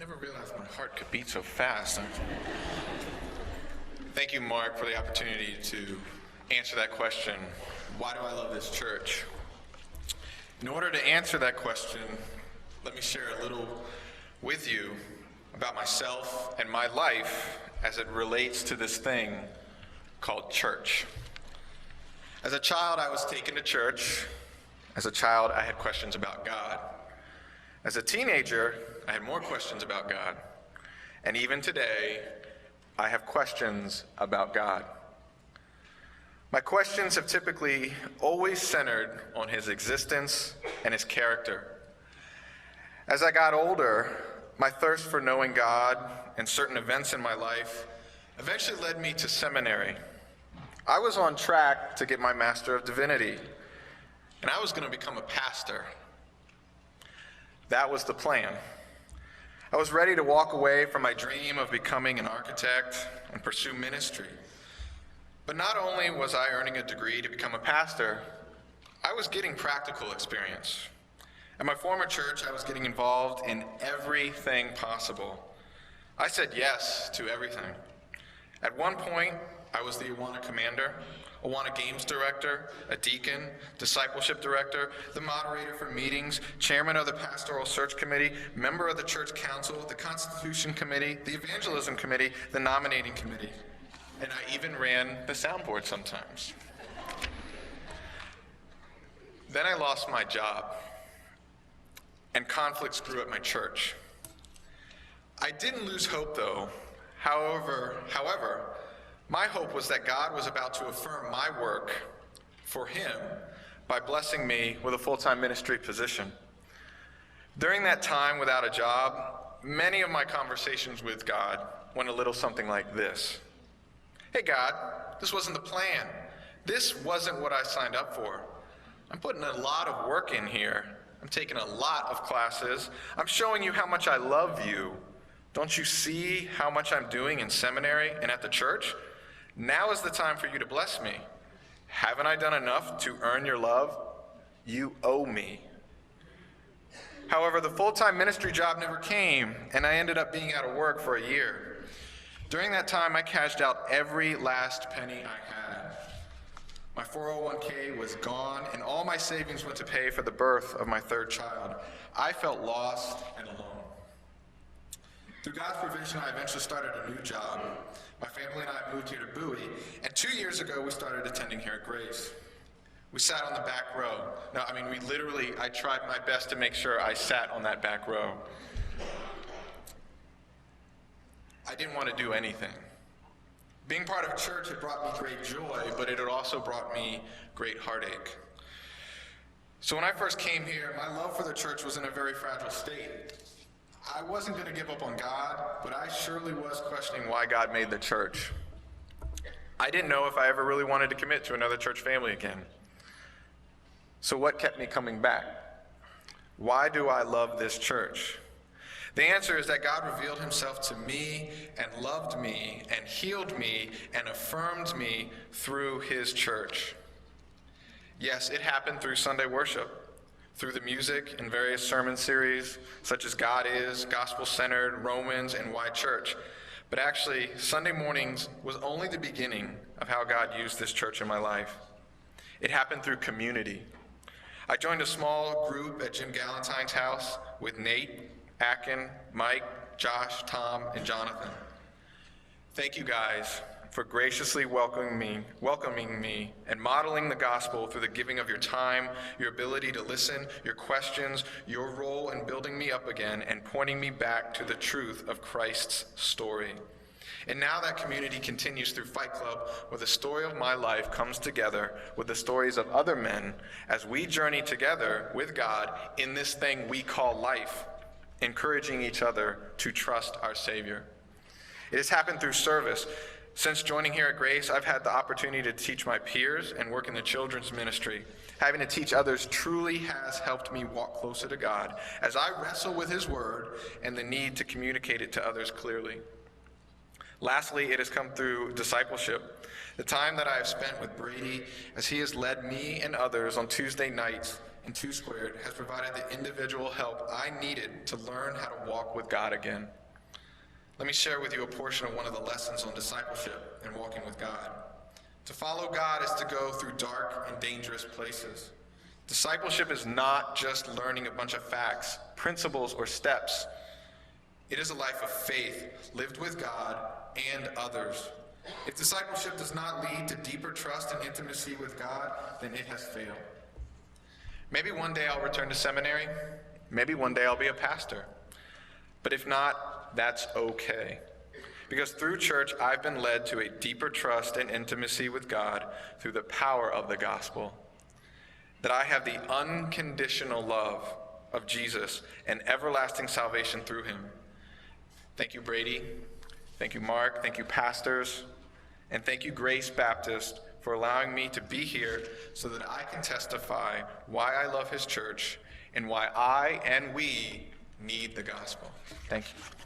Never realized my heart could beat so fast. Thank you, Mark, for the opportunity to answer that question. Why do I love this church? In order to answer that question, let me share a little with you about myself and my life as it relates to this thing called church. As a child, I was taken to church. As a child, I had questions about God. As a teenager, I had more questions about God. And even today, I have questions about God. My questions have typically always centered on his existence and his character. As I got older, my thirst for knowing God and certain events in my life eventually led me to seminary. I was on track to get my Master of Divinity, and I was going to become a pastor. That was the plan. I was ready to walk away from my dream of becoming an architect and pursue ministry. But not only was I earning a degree to become a pastor, I was getting practical experience. At my former church, I was getting involved in everything possible. I said yes to everything. At one point, I was the Awana commander, Awana games director, a deacon, discipleship director, the moderator for meetings, chairman of the pastoral search committee, member of the church council, the constitution committee, the evangelism committee, the nominating committee, and I even ran the soundboard sometimes. Then I lost my job, and conflicts grew at my church. I didn't lose hope, though. However, my hope was that God was about to affirm my work for him by blessing me with a full-time ministry position. During that time without a job, many of my conversations with God went a little something like this. Hey God, this wasn't the plan. This wasn't what I signed up for. I'm putting a lot of work in here. I'm taking a lot of classes. I'm showing you how much I love you. Don't you see how much I'm doing in seminary and at the church? Now is the time for you to bless me. Haven't I done enough to earn your love? You owe me. However, the full-time ministry job never came, and I ended up being out of work for a year. During that time, I cashed out every last penny I had. My 401k was gone, and all my savings went to pay for the birth of my third child. I felt lost and alone. Through God's provision, I eventually started a new job. My family and I moved here to Bowie, and 2 years ago, we started attending here at Grace. We sat on the back row. No, I tried my best to make sure I sat on that back row. I didn't want to do anything. Being part of a church had brought me great joy, but it had also brought me great heartache. So when I first came here, my love for the church was in a very fragile state. I wasn't going to give up on God, but I surely was questioning why God made the church. I didn't know if I ever really wanted to commit to another church family again. So what kept me coming back? Why do I love this church? The answer is that God revealed himself to me and loved me and healed me and affirmed me through his church. Yes, it happened through Sunday worship, through the music and various sermon series, such as God Is, Gospel-Centered, Romans, and Why Church. But actually, Sunday mornings was only the beginning of how God used this church in my life. It happened through community. I joined a small group at Jim Gallantine's house with Nate, Akin, Mike, Josh, Tom, and Jonathan. Thank you guys for graciously welcoming me and modeling the gospel through the giving of your time, your ability to listen, your questions, your role in building me up again and pointing me back to the truth of Christ's story. And now that community continues through Fight Club, where the story of my life comes together with the stories of other men as we journey together with God in this thing we call life, encouraging each other to trust our Savior. It has happened through service. Since joining here at Grace, I've had the opportunity to teach my peers and work in the children's ministry. Having to teach others truly has helped me walk closer to God as I wrestle with his word and the need to communicate it to others clearly. Lastly, it has come through discipleship. The time that I have spent with Brady as he has led me and others on Tuesday nights in Two Squared has provided the individual help I needed to learn how to walk with God again. Let me share with you a portion of one of the lessons on discipleship and walking with God. To follow God is to go through dark and dangerous places. Discipleship is not just learning a bunch of facts, principles, or steps. It is a life of faith, lived with God and others. If discipleship does not lead to deeper trust and intimacy with God, then it has failed. Maybe one day I'll return to seminary. Maybe one day I'll be a pastor. But if not, that's okay. Because through church, I've been led to a deeper trust and intimacy with God through the power of the gospel. That I have the unconditional love of Jesus and everlasting salvation through him. Thank you, Brady. Thank you, Mark. Thank you, pastors. And thank you, Grace Baptist, for allowing me to be here so that I can testify why I love his church and why I and we need the gospel. Thank you.